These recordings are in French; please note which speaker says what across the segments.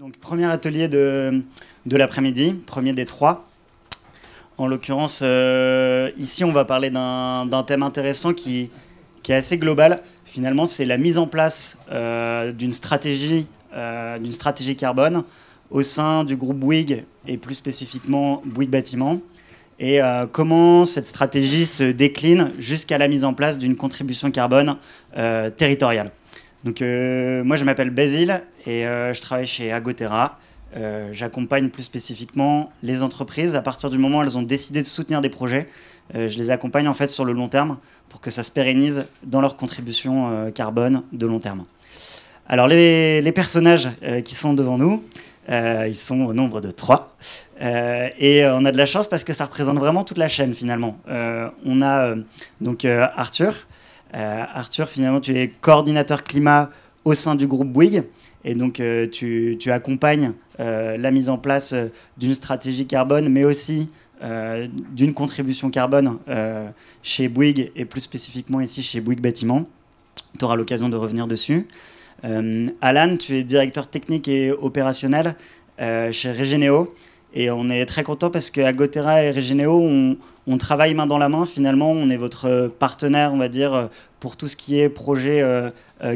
Speaker 1: Donc, premier atelier de l'après-midi, premier des trois. En l'occurrence, ici, on va parler d'un thème intéressant qui est assez global. Finalement, c'est la mise en place d'une stratégie carbone au sein du groupe Bouygues et plus spécifiquement Bouygues Bâtiment. Et comment cette stratégie se décline jusqu'à la mise en place d'une contribution carbone territoriale. Donc, moi, je m'appelle Basile et je travaille chez Agotera. J'accompagne plus spécifiquement les entreprises. À partir du moment où elles ont décidé de soutenir des projets, je les accompagne en fait sur le long terme pour que ça se pérennise dans leur contribution carbone de long terme. Alors, les personnages qui sont devant nous, ils sont au nombre de 3. Et on a de la chance parce que ça représente vraiment toute la chaîne finalement. On a donc Arthur. Arthur, finalement, tu es coordinateur climat au sein du groupe Bouygues. Et donc, tu accompagnes la mise en place d'une stratégie carbone, mais aussi d'une contribution carbone chez Bouygues, et plus spécifiquement ici chez Bouygues Bâtiment. Tu auras l'occasion de revenir dessus. Alan, tu es directeur technique et opérationnel chez Regenéo. Et on est très content parce qu'à Agotera et Regenéo, on travaille main dans la main. Finalement, on est votre partenaire, on va dire, pour tout ce qui est projet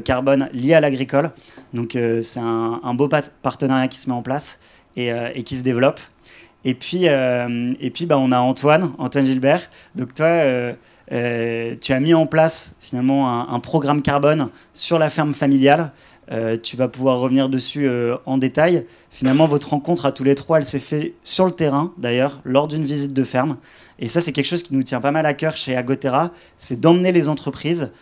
Speaker 1: carbone lié à l'agricole. Donc, c'est un beau partenariat qui se met en place et qui se développe. Et puis on a Antoine Gilbert. Donc, toi, tu as mis en place finalement un programme carbone sur la ferme familiale. Tu vas pouvoir revenir dessus en détail. Finalement, votre rencontre à tous les trois, elle s'est faite sur le terrain, d'ailleurs, lors d'une visite de ferme. Et ça, c'est quelque chose qui nous tient pas mal à cœur chez Agotera, c'est d'emmener les entreprises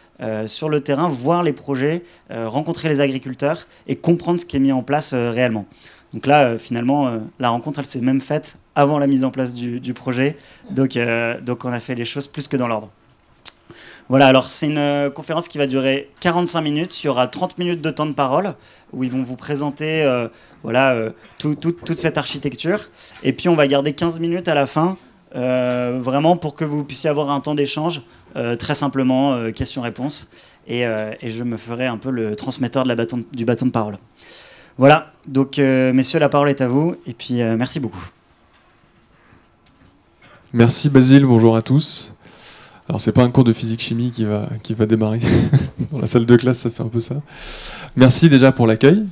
Speaker 1: sur le terrain, voir les projets, rencontrer les agriculteurs et comprendre ce qui est mis en place réellement. Donc là, finalement, la rencontre, elle s'est même faite avant la mise en place du projet. Donc on a fait les choses plus que dans l'ordre. Voilà, alors c'est une conférence qui va durer 45 minutes. Il y aura 30 minutes de temps de parole où ils vont vous présenter toute cette architecture. Et puis on va garder 15 minutes à la fin, vraiment pour que vous puissiez avoir un temps d'échange, très simplement, questions-réponses. Et je me ferai un peu le transmetteur du bâton de parole. Voilà, donc messieurs, la parole est à vous. Et puis merci beaucoup.
Speaker 2: Merci Basile, bonjour à tous. Alors c'est pas un cours de physique-chimie qui va démarrer dans la salle de classe, ça fait un peu ça. Merci déjà pour l'accueil,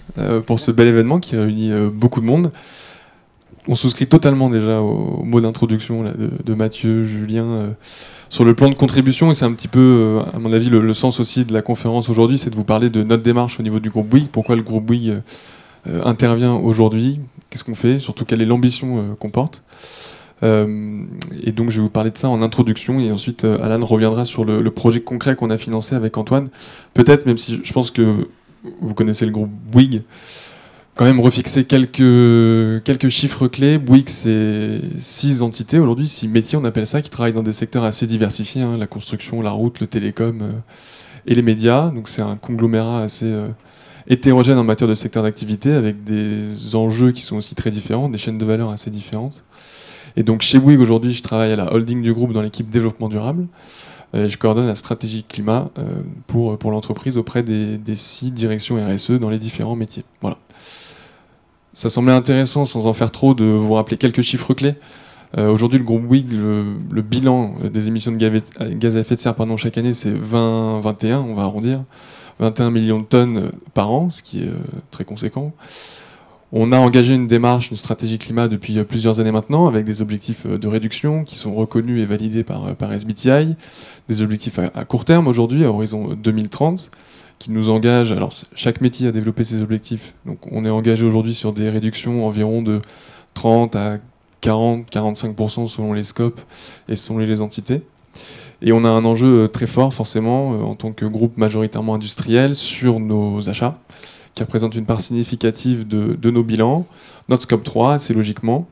Speaker 2: pour ce bel événement qui réunit beaucoup de monde. On souscrit totalement déjà au mot d'introduction là, de Mathieu, Julien, sur le plan de contribution, et c'est un petit peu, à mon avis, le sens aussi de la conférence aujourd'hui, c'est de vous parler de notre démarche au niveau du groupe Bouygues, pourquoi le groupe Bouygues intervient aujourd'hui, qu'est-ce qu'on fait, surtout quelle est l'ambition qu'on porte. Et donc je vais vous parler de ça en introduction et ensuite Alan reviendra sur le projet concret qu'on a financé avec Antoine. Peut-être, même si je pense que vous connaissez le groupe Bouygues, quand même refixer quelques chiffres clés. Bouygues, c'est 6 entités aujourd'hui, 6 métiers on appelle ça, qui travaillent dans des secteurs assez diversifiés, hein, la construction, la route, le télécom et les médias. Donc c'est un conglomérat assez hétérogène en matière de secteur d'activité, avec des enjeux qui sont aussi très différents, des chaînes de valeur assez différentes. Et donc chez Bouygues aujourd'hui, je travaille à la holding du groupe dans l'équipe développement durable. Je coordonne la stratégie climat pour l'entreprise auprès des 6 directions RSE dans les différents métiers. Voilà. Ça semblait intéressant, sans en faire trop, de vous rappeler quelques chiffres clés. Aujourd'hui, le groupe Bouygues, le bilan des émissions de gaz à effet de serre chaque année, c'est 21, on va arrondir, 21 millions de tonnes par an, ce qui est très conséquent. On a engagé une démarche, une stratégie climat depuis plusieurs années maintenant, avec des objectifs de réduction qui sont reconnus et validés par SBTi, des objectifs à court terme aujourd'hui, à horizon 2030, qui nous engagent. Alors, chaque métier a développé ses objectifs, donc on est engagé aujourd'hui sur des réductions environ de 30 à 40-45% selon les scopes et selon les entités. Et on a un enjeu très fort, forcément, en tant que groupe majoritairement industriel, sur nos achats, qui représente une part significative de nos bilans. Notre scope 3, c'est logiquement.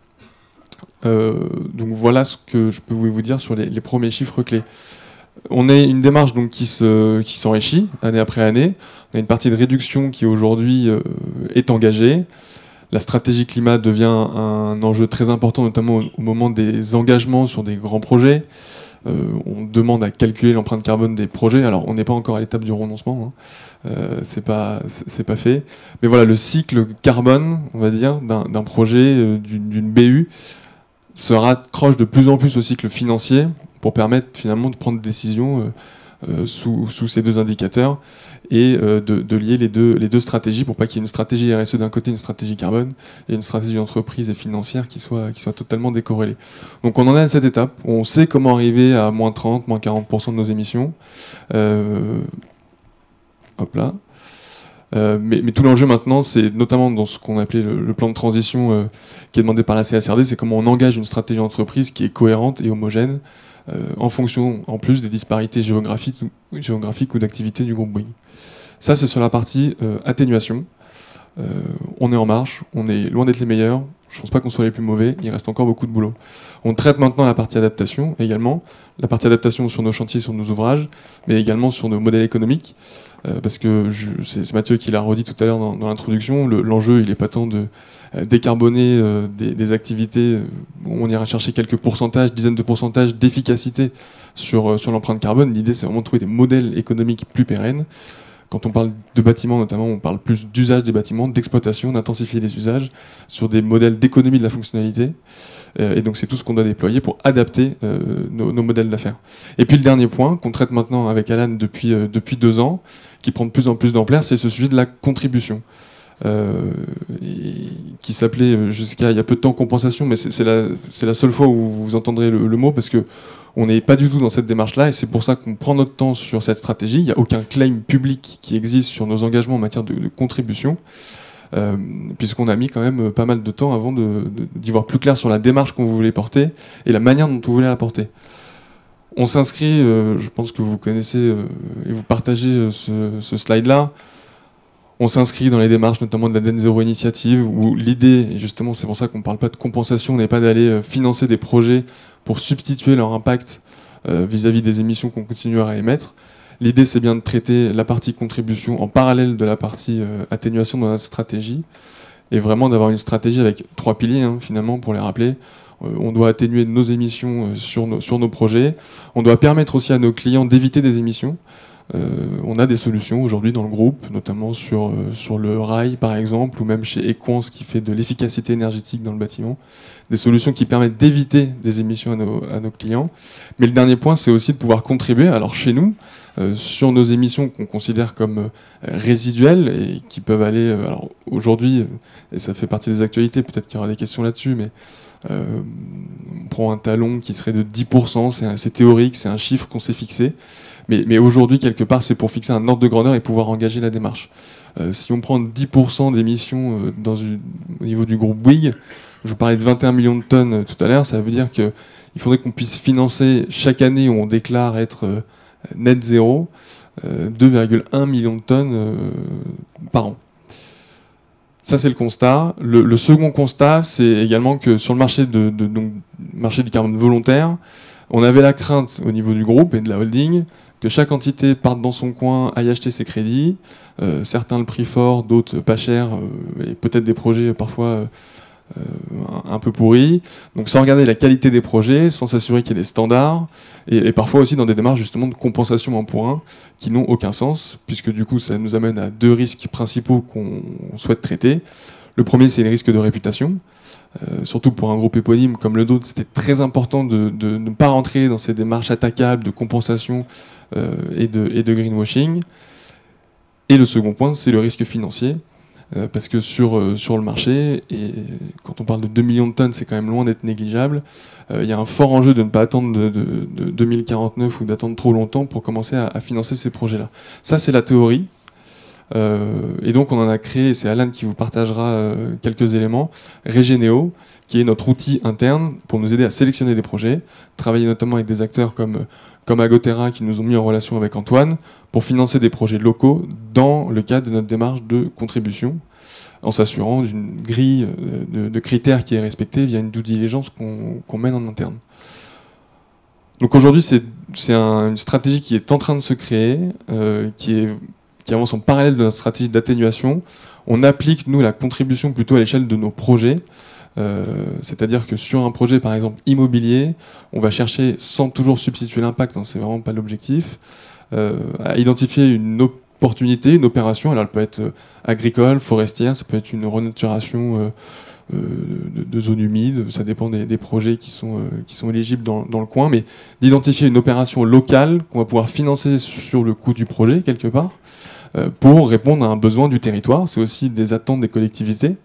Speaker 2: Donc voilà ce que je peux vous dire sur les premiers chiffres clés. On a une démarche donc, qui s'enrichit année après année. On a une partie de réduction qui aujourd'hui est engagée. La stratégie climat devient un enjeu très important, notamment au moment des engagements sur des grands projets. On demande à calculer l'empreinte carbone des projets. Alors, on n'est pas encore à l'étape du renoncement, hein. C'est pas fait. Mais voilà, le cycle carbone, on va dire, d'un projet, d'une BU, se raccroche de plus en plus au cycle financier pour permettre finalement de prendre des décisions sous ces deux indicateurs et de lier les deux stratégies pour pas qu'il y ait une stratégie RSE d'un côté, une stratégie carbone et une stratégie d'entreprise et financière qui soit totalement décorrélée. Donc on en est à cette étape. On sait comment arriver à moins 30, moins 40% de nos émissions. Hop là. Mais tout l'enjeu maintenant, c'est notamment dans ce qu'on appelait le plan de transition qui est demandé par la CSRD, c'est comment on engage une stratégie d'entreprise qui est cohérente et homogène en fonction, en plus, des disparités géographiques ou d'activité du groupe Bouygues. Ça, c'est sur la partie atténuation. On est en marche, on est loin d'être les meilleurs, je ne pense pas qu'on soit les plus mauvais, il reste encore beaucoup de boulot. On traite maintenant la partie adaptation également, la partie adaptation sur nos chantiers, sur nos ouvrages, mais également sur nos modèles économiques, parce que c'est Mathieu qui l'a redit tout à l'heure dans l'introduction, l'enjeu il n'est pas tant de décarboner des activités où on ira chercher quelques pourcentages, dizaines de pourcentages d'efficacité sur l'empreinte carbone. L'idée c'est vraiment de trouver des modèles économiques plus pérennes. Quand on parle de bâtiments notamment, on parle plus d'usage des bâtiments, d'exploitation, d'intensifier les usages sur des modèles d'économie de la fonctionnalité. Et donc c'est tout ce qu'on doit déployer pour adapter nos modèles d'affaires. Et puis le dernier point qu'on traite maintenant avec Alan depuis 2 ans, qui prend de plus en plus d'ampleur, c'est ce sujet de la contribution. Qui s'appelait jusqu'à il y a peu de temps compensation, mais c'est la seule fois où vous entendrez le mot, parce que on n'est pas du tout dans cette démarche-là, et c'est pour ça qu'on prend notre temps sur cette stratégie. Il n'y a aucun claim public qui existe sur nos engagements en matière de contribution, puisqu'on a mis quand même pas mal de temps avant d'y voir plus clair sur la démarche qu'on voulait porter et la manière dont on voulait la porter. On s'inscrit, je pense que vous connaissez et vous partagez ce slide-là. On s'inscrit dans les démarches notamment de la Net Zero Initiative, où l'idée, et justement c'est pour ça qu'on ne parle pas de compensation, n'est pas d'aller financer des projets pour substituer leur impact vis-à-vis des émissions qu'on continuera à émettre. L'idée c'est bien de traiter la partie contribution en parallèle de la partie atténuation dans la stratégie, et vraiment d'avoir une stratégie avec 3 piliers finalement pour les rappeler. On doit atténuer nos émissions sur nos projets, on doit permettre aussi à nos clients d'éviter des émissions. On a des solutions aujourd'hui dans le groupe, notamment sur le rail par exemple, ou même chez Equans qui fait de l'efficacité énergétique dans le bâtiment. Des solutions qui permettent d'éviter des émissions à nos clients. Mais le dernier point, c'est aussi de pouvoir contribuer, alors chez nous, sur nos émissions qu'on considère comme résiduelles et qui peuvent aller, alors aujourd'hui, et ça fait partie des actualités, peut-être qu'il y aura des questions là-dessus, mais on prend un talon qui serait de 10%, c'est théorique, c'est un chiffre qu'on s'est fixé. Mais aujourd'hui, quelque part, c'est pour fixer un ordre de grandeur et pouvoir engager la démarche. Si on prend 10% d'émissions au niveau du groupe Bouygues, je vous parlais de 21 millions de tonnes tout à l'heure, ça veut dire qu'il faudrait qu'on puisse financer chaque année où on déclare être net zéro 2,1 millions de tonnes par an. Ça, c'est le constat. Le second constat, c'est également que sur le marché du carbone volontaire, on avait la crainte au niveau du groupe et de la holding que chaque entité parte dans son coin, aille acheter ses crédits, certains le prix fort, d'autres pas cher, et peut-être des projets parfois un peu pourris. Donc sans regarder la qualité des projets, sans s'assurer qu'il y ait des standards, et parfois aussi dans des démarches justement de compensation 1 pour 1 qui n'ont aucun sens, puisque du coup ça nous amène à 2 risques principaux qu'on souhaite traiter. Le premier, c'est les risques de réputation. Surtout pour un groupe éponyme comme le nôtre, c'était très important de ne pas rentrer dans ces démarches attaquables de compensation et de greenwashing. Et le second point, c'est le risque financier, parce que sur le marché, et quand on parle de 2 millions de tonnes, c'est quand même loin d'être négligeable, il y a un fort enjeu de ne pas attendre de 2049 ou d'attendre trop longtemps pour commencer à financer ces projets-là. Ça, c'est la théorie. Et donc on en a créé, c'est Alan qui vous partagera quelques éléments, Regeneo, qui est notre outil interne pour nous aider à sélectionner des projets, travailler notamment avec des acteurs comme Agotera qui nous ont mis en relation avec Antoine pour financer des projets locaux dans le cadre de notre démarche de contribution, en s'assurant d'une grille de critères qui est respectée via une due diligence qu'on mène en interne. Donc aujourd'hui c'est une stratégie qui est en train de se créer, qui qui avance en parallèle de notre stratégie d'atténuation. On applique, nous, la contribution plutôt à l'échelle de nos projets. C'est-à-dire que sur un projet, par exemple, immobilier, on va chercher, sans toujours substituer l'impact, hein, c'est vraiment pas l'objectif, à identifier une opportunité, une opération. Alors elle peut être agricole, forestière, ça peut être une renaturation de zones humides, ça dépend des projets qui sont éligibles dans le coin, mais d'identifier une opération locale qu'on va pouvoir financer sur le coût du projet, quelque part, pour répondre à un besoin du territoire. C'est aussi des attentes des collectivités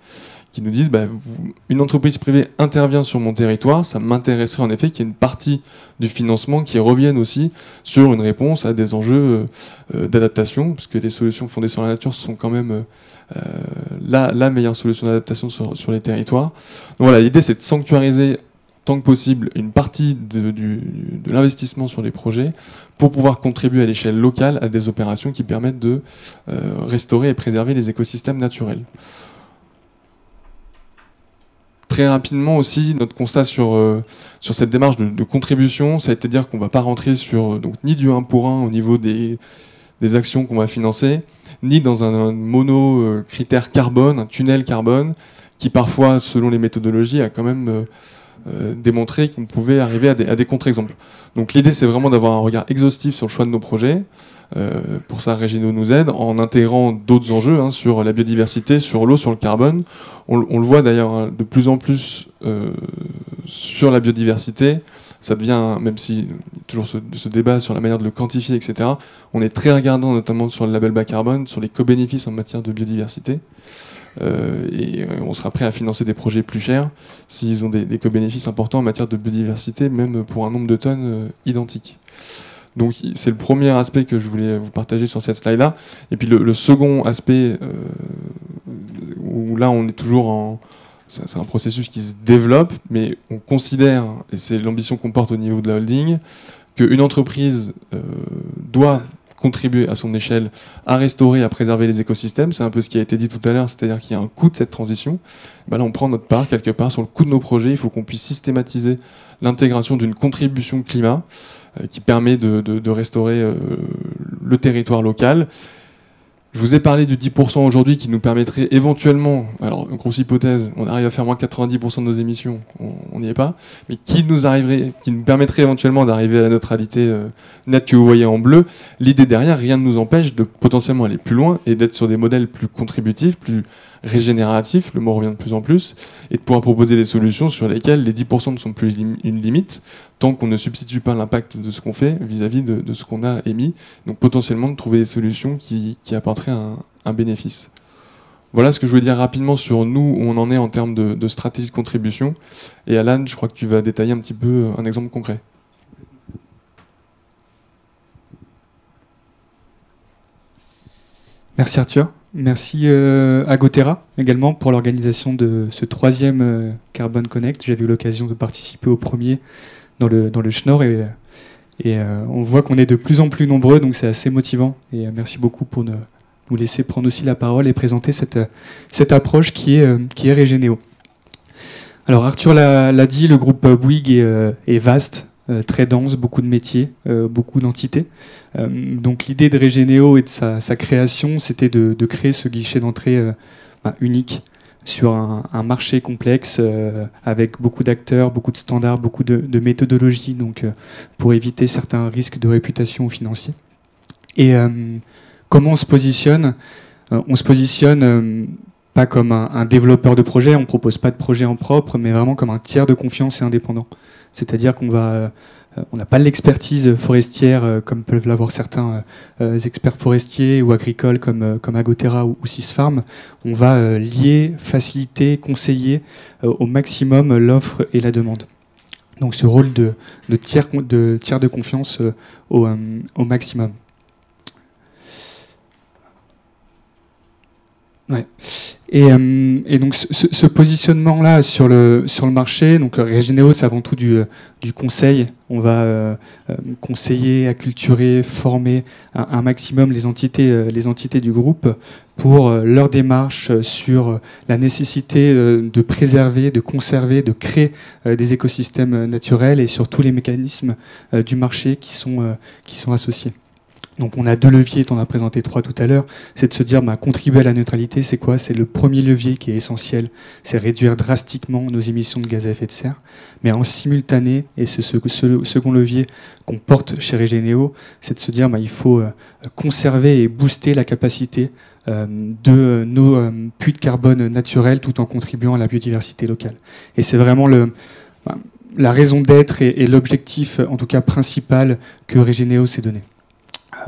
Speaker 2: qui nous disent une entreprise privée intervient sur mon territoire, ça m'intéresserait en effet qu'il y ait une partie du financement qui revienne aussi sur une réponse à des enjeux d'adaptation, parce que les solutions fondées sur la nature sont quand même la meilleure solution d'adaptation sur les territoires. Donc voilà, l'idée c'est de sanctuariser tant que possible une partie de l'investissement sur les projets pour pouvoir contribuer à l'échelle locale à des opérations qui permettent de restaurer et préserver les écosystèmes naturels. Très rapidement aussi, notre constat sur cette démarche de contribution, ça a été de dire qu'on ne va pas rentrer sur ni du 1 pour 1 au niveau des actions qu'on va financer, ni dans un mono critère carbone, un tunnel carbone, qui parfois, selon les méthodologies, a quand même démontré qu'on pouvait arriver à des contre-exemples. Donc l'idée, c'est vraiment d'avoir un regard exhaustif sur le choix de nos projets. Pour ça, Regenéo nous aide en intégrant d'autres enjeux sur la biodiversité, sur l'eau, sur le carbone. On le voit d'ailleurs de plus en plus sur la biodiversité. Ça devient, même si toujours ce débat sur la manière de le quantifier, etc., on est très regardant notamment sur le label bas carbone, sur les co-bénéfices en matière de biodiversité. Et on sera prêt à financer des projets plus chers s'ils ont des co-bénéfices importants en matière de biodiversité, même pour un nombre de tonnes identique. Donc c'est le premier aspect que je voulais vous partager sur cette slide-là. Et puis le second aspect, où là on est toujours c'est un processus qui se développe, mais on considère, et c'est l'ambition qu'on porte au niveau de la holding, qu'une entreprise doit contribuer à son échelle à restaurer, à préserver les écosystèmes. C'est un peu ce qui a été dit tout à l'heure, c'est-à-dire qu'il y a un coût de cette transition. Là, on prend notre part quelque part sur le coût de nos projets. Il faut qu'on puisse systématiser l'intégration d'une contribution climat qui permet de restaurer le territoire local. Je vous ai parlé du 10% aujourd'hui qui nous permettrait éventuellement, alors une grosse hypothèse, on arrive à faire moins 90% de nos émissions, on n'y est pas, mais qui nous permettrait éventuellement d'arriver à la neutralité nette que vous voyez en bleu. L'idée derrière, rien ne nous empêche de potentiellement aller plus loin et d'être sur des modèles plus contributifs, plus régénératifs, le mot revient de plus en plus, et de pouvoir proposer des solutions sur lesquelles les 10% ne sont plus une limite, tant qu'on ne substitue pas l'impact de ce qu'on fait vis-à-vis de ce qu'on a émis. Donc potentiellement de trouver des solutions qui apporteraient un bénéfice. Voilà ce que je voulais dire rapidement sur nous, où on en est en termes de stratégie de contribution. Et Alan, je crois que tu vas détailler un petit peu un exemple concret.
Speaker 3: Merci Arthur. Merci à Gotera également pour l'organisation de ce 3e Carbon Connect. J'avais eu l'occasion de participer au premier dans le Schnorr et on voit qu'on est de plus en plus nombreux, donc c'est assez motivant. Et merci beaucoup pour nous laisser prendre aussi la parole et présenter cette approche qui est Regenéo. Alors Arthur l'a dit, le groupe Bouygues est vaste, très dense, beaucoup de métiers, beaucoup d'entités. Donc l'idée de Regenéo et de sa création, c'était de créer ce guichet d'entrée unique sur un marché complexe avec beaucoup d'acteurs, beaucoup de standards, beaucoup de méthodologies, donc pour éviter certains risques de réputation financiers. Et comment on se positionne? On se positionne pas comme un développeur de projet, on ne propose pas de projet en propre, mais vraiment comme un tiers de confiance et indépendant. C'est-à-dire qu'on n'a pas l'expertise forestière comme peuvent l'avoir certains experts forestiers ou agricoles comme Agotera ou Sysfarm. On va lier, faciliter, conseiller au maximum l'offre et la demande. Donc ce rôle de tiers de confiance au maximum. Ouais. Et donc ce positionnement-là sur le marché, donc Regenéo, c'est avant tout du conseil. On va conseiller, acculturer, former un maximum les entités du groupe pour leur démarche sur la nécessité de préserver, de conserver, de créer des écosystèmes naturels et sur tous les mécanismes du marché qui sont associés. Donc on a 2 leviers, tu en as présenté 3 tout à l'heure, c'est de se dire contribuer à la neutralité, c'est quoi? C'est le premier levier qui est essentiel, c'est réduire drastiquement nos émissions de gaz à effet de serre. Mais en simultané, et ce second levier qu'on porte chez Regenéo, c'est de se dire il faut conserver et booster la capacité de nos puits de carbone naturels tout en contribuant à la biodiversité locale. Et c'est vraiment la raison d'être et l'objectif, en tout cas principal, que Regenéo s'est donné.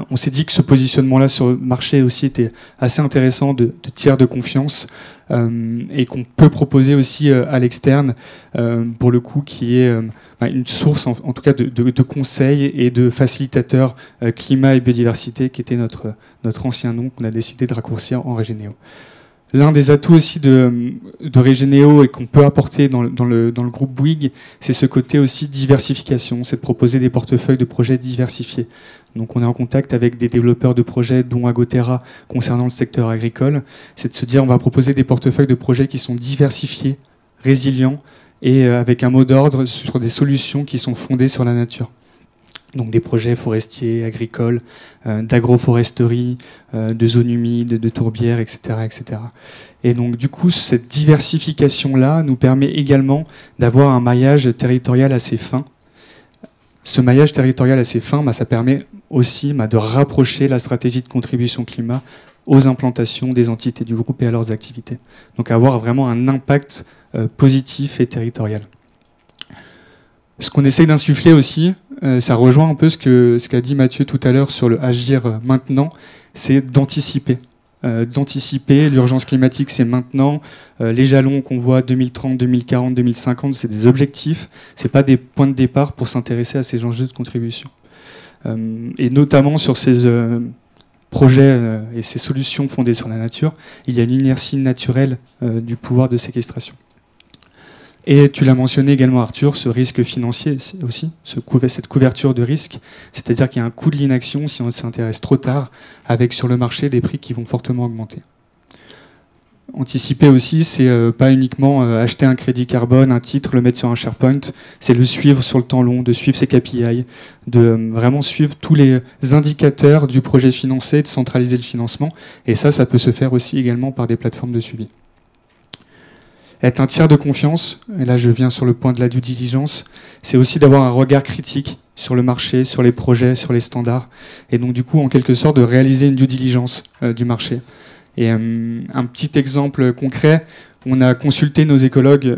Speaker 3: On s'est dit que ce positionnement-là sur le marché aussi était assez intéressant de tiers de confiance et qu'on peut proposer aussi à l'externe, pour le coup, qui est une source en tout cas de conseils et de facilitateurs climat et biodiversité, qui était notre ancien nom qu'on a décidé de raccourcir en Regenéo. L'un des atouts aussi de Regenéo et qu'on peut apporter dans le groupe Bouygues, c'est ce côté aussi diversification, c'est de proposer des portefeuilles de projets diversifiés. Donc on est en contact avec des développeurs de projets, dont Agotera, concernant le secteur agricole. C'est de se dire on va proposer des portefeuilles de projets qui sont diversifiés, résilients, et avec un mot d'ordre sur des solutions qui sont fondées sur la nature. Donc des projets forestiers, agricoles, d'agroforesterie, de zones humides, de tourbières, etc., etc. Et donc du coup, cette diversification-là nous permet également d'avoir un maillage territorial assez fin. Ce maillage territorial assez fin, ça permet aussi de rapprocher la stratégie de contribution climat aux implantations des entités du groupe et à leurs activités. Donc avoir vraiment un impact positif et territorial. Ce qu'on essaye d'insuffler aussi, ça rejoint un peu ce qu'a dit Mathieu tout à l'heure sur le agir maintenant, c'est d'anticiper. D'anticiper, l'urgence climatique c'est maintenant, les jalons qu'on voit 2030, 2040, 2050, c'est des objectifs, c'est pas des points de départ pour s'intéresser à ces enjeux de contribution. Et notamment sur ces projets et ces solutions fondées sur la nature, il y a une inertie naturelle du pouvoir de séquestration. Et tu l'as mentionné également, Arthur, ce risque financier aussi, cette couverture de risque, c'est-à-dire qu'il y a un coût de l'inaction si on s'intéresse trop tard, avec sur le marché des prix qui vont fortement augmenter. Anticiper aussi, c'est pas uniquement acheter un crédit carbone, un titre, le mettre sur un SharePoint, c'est le suivre sur le temps long, de suivre ses KPI, de vraiment suivre tous les indicateurs du projet financé, de centraliser le financement, et ça peut se faire aussi également par des plateformes de suivi. Être un tiers de confiance, et là je viens sur le point de la due diligence, c'est aussi d'avoir un regard critique sur le marché, sur les projets, sur les standards, et donc du coup en quelque sorte de réaliser une due diligence du marché. Et un petit exemple concret, on a consulté nos écologues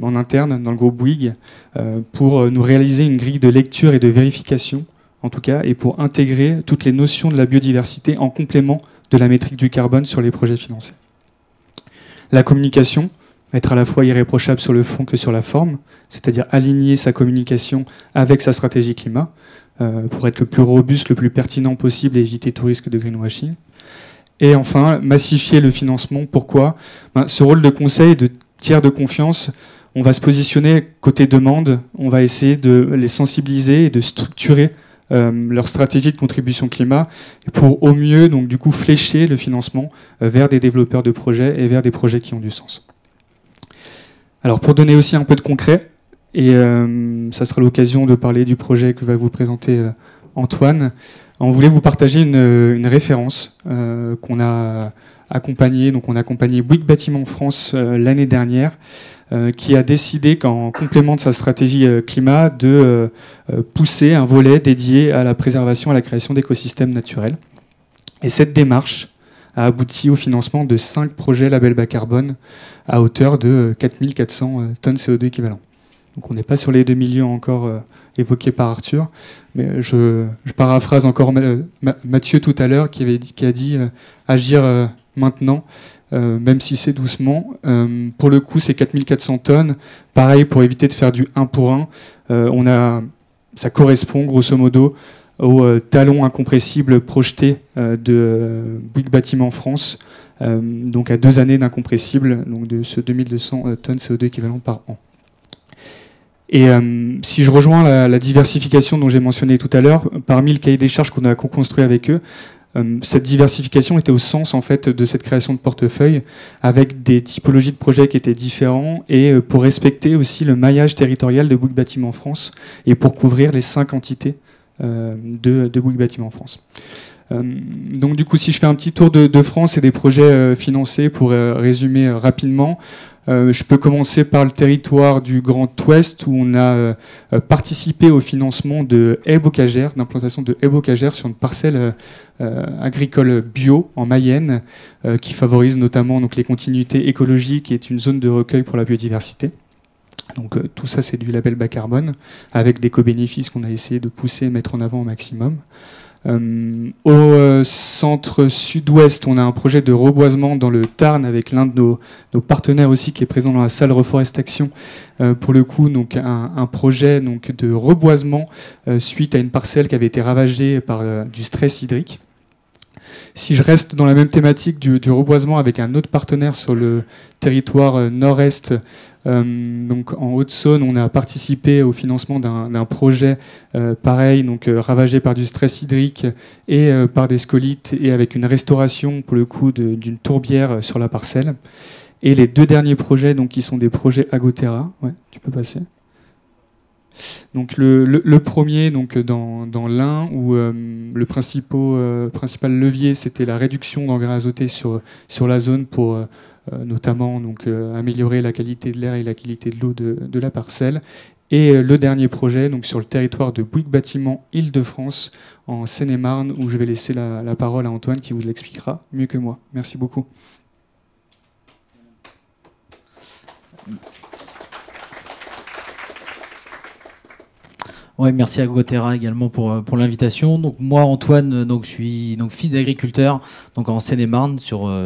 Speaker 3: en interne dans le groupe Bouygues pour nous réaliser une grille de lecture et de vérification, en tout cas, et pour intégrer toutes les notions de la biodiversité en complément de la métrique du carbone sur les projets financés. La communication, être à la fois irréprochable sur le fond que sur la forme, c'est-à-dire aligner sa communication avec sa stratégie climat, pour être le plus robuste, le plus pertinent possible et éviter tout risque de greenwashing. Et enfin, massifier le financement. Pourquoi ? Ce rôle de conseil, de tiers de confiance, on va se positionner côté demande, on va essayer de les sensibiliser et de structurer leur stratégie de contribution climat pour au mieux donc, du coup, flécher le financement vers des développeurs de projets et vers des projets qui ont du sens. Alors pour donner aussi un peu de concret, et ça sera l'occasion de parler du projet que va vous présenter Antoine, on voulait vous partager une référence qu'on a accompagnée. Donc on a accompagné Bouygues Bâtiment France l'année dernière, qui a décidé qu'en complément de sa stratégie climat, de pousser un volet dédié à la préservation et à la création d'écosystèmes naturels. Et cette démarche a abouti au financement de 5 projets label bas carbone à hauteur de 4400 tonnes CO2 équivalent. Donc on n'est pas sur les 2 millions encore évoqués par Arthur, mais je paraphrase encore Mathieu tout à l'heure qui a dit agir maintenant, même si c'est doucement. Pour le coup, c'est 4400 tonnes. Pareil, pour éviter de faire du 1 pour 1, ça correspond grosso modo au talon incompressible projeté de Bouygues Bâtiment France, donc à 2 années d'incompressible, donc de ce 2200 tonnes CO2 équivalent par an. Et si je rejoins la diversification dont j'ai mentionné tout à l'heure, parmi le cahier des charges qu'on a co-construit avec eux, cette diversification était au sens en fait de cette création de portefeuille avec des typologies de projets qui étaient différents et pour respecter aussi le maillage territorial de Bouygues Bâtiment France et pour couvrir les 5 entités de Bouygues Bâtiment France. Donc du coup, si je fais un petit tour de France et des projets financés pour résumer rapidement, je peux commencer par le territoire du Grand Ouest où on a participé au financement de haies bocagères, d'implantation de haies bocagères sur une parcelle agricole bio en Mayenne qui favorise notamment donc, les continuités écologiques et est une zone de recueil pour la biodiversité. Donc tout ça c'est du label bas carbone avec des co-bénéfices qu'on a essayé de pousser et mettre en avant au maximum. Au centre sud-ouest, on a un projet de reboisement dans le Tarn avec l'un de nos partenaires aussi qui est présent dans la salle Reforestation. Pour le coup, donc un projet donc, de reboisement suite à une parcelle qui avait été ravagée par du stress hydrique. Si je reste dans la même thématique du reboisement avec un autre partenaire sur le territoire nord-est, donc en Haute-Saône, on a participé au financement d'un projet pareil, donc ravagé par du stress hydrique et par des scolites et avec une restauration pour le coup d'une tourbière sur la parcelle. Et les deux derniers projets, donc qui sont des projets Agoterra, ouais, tu peux passer. Donc le premier donc dans l'Ain où le principal levier c'était la réduction d'engrais azotés sur la zone pour notamment donc améliorer la qualité de l'air et la qualité de l'eau de la parcelle. Et le dernier projet donc sur le territoire de Bouygues Bâtiment Île-de-France en Seine-et-Marne où je vais laisser la parole à Antoine qui vous l'expliquera mieux que moi. Merci beaucoup.
Speaker 4: Ouais, merci à Agoterra également pour l'invitation. Donc moi Antoine, donc je suis donc fils d'agriculteur, donc en Seine-et-Marne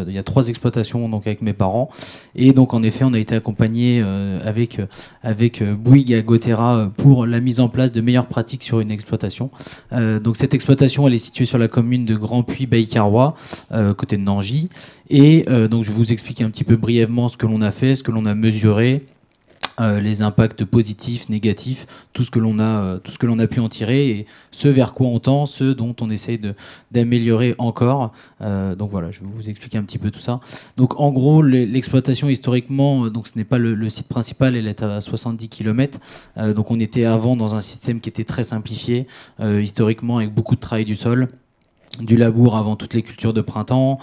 Speaker 4: il y a 3 exploitations donc avec mes parents et donc en effet on a été accompagné avec Bouygues et Agoterra pour la mise en place de meilleures pratiques sur une exploitation. Donc cette exploitation elle est située sur la commune de Grand-Puy-Bailly-Carrois, côté de Nangy et donc je vais vous expliquer un petit peu brièvement ce que l'on a fait, ce que l'on a mesuré. Les impacts positifs, négatifs, tout ce que l'on a pu en tirer et ce vers quoi on tend, ce dont on essaye d'améliorer encore. Donc voilà, je vais vous expliquer un petit peu tout ça. Donc en gros, l'exploitation historiquement, donc ce n'est pas le site principal, elle est à 70 km. Donc on était avant dans un système qui était très simplifié, historiquement avec beaucoup de travail du sol. Du labour avant toutes les cultures de printemps,